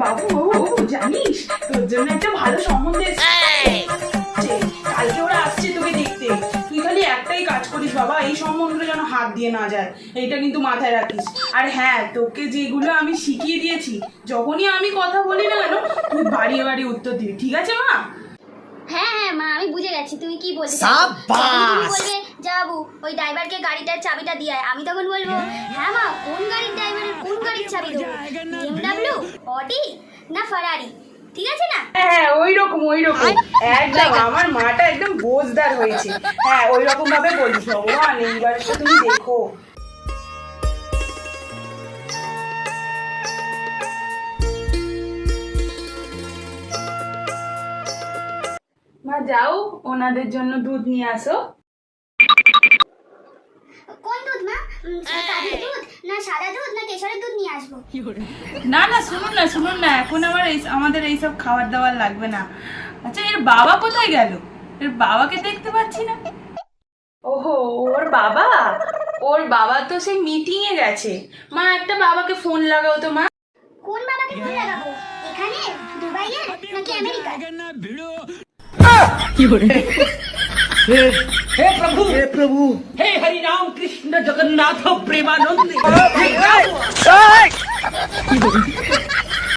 বাবু জানিস তোর জন্য একটা ভালো সম্বন্ধ এসেছে। কালকে ওরা আসছে তোকে দেখতে, তুই খালি একটাই কাজ করিস বাবা, এই সম্বন্ধে যেন হাত দিয়ে না যায়, এইটা কিন্তু মাথায় রাখিস। আর হ্যাঁ, তোকে যেগুলো আমি শিখিয়ে দিয়েছি, যখনই আমি কথা বলি না কেন তুই বাড়িয়ে বাড়িয়ে উত্তর দিবি, ঠিক আছে মা? হ্যাঁ হ্যাঁ মা, আমি বুঝে গেছি তুমি কি বলতে সাবাস! বলবে যাবো ওই ড্রাইভারকে গাড়িটার চাবিটা দিয়ে আয়, আমি তখন বলবো হ্যাঁ মা কোন গাড়ির ড্রাইভারের কোন গাড়ির চাবি দেবো, BMW, অডি না ফারারি, ঠিক আছে না? হ্যাঁ ওই রকম একদম, আমার মাটা একদম বোঝদার হয়েছে। হ্যাঁ ওই রকম ভাবে বলিস। ভগবান, এইবার তো তুমি দেখো। মা যাও, ওনাদের জন্য দুধ নিয়ে আসো। কোন দুধ মা? কাজের দুধ না সাদা দুধ না কেশরের দুধ নিয়ে আসবো? না না, শুনুন না, এখন আমাদের এইসব খাবার দাবার লাগবে না। আচ্ছা, এর বাবা কোথায় গেল? এর বাবাকে দেখতে পাচ্ছি না। ওহো, ওর বাবা তো সেই মিটিং এ গেছে। মা একটা বাবাকে ফোন লাগাও তো মা। কোন বাবাকে ফোন লাগাবো? এখানে দুবাইয়ের নাকি আমেরিকার? हे प्रभु हे हरि राम कृष्ण जगन्नाथ प्रेमानंद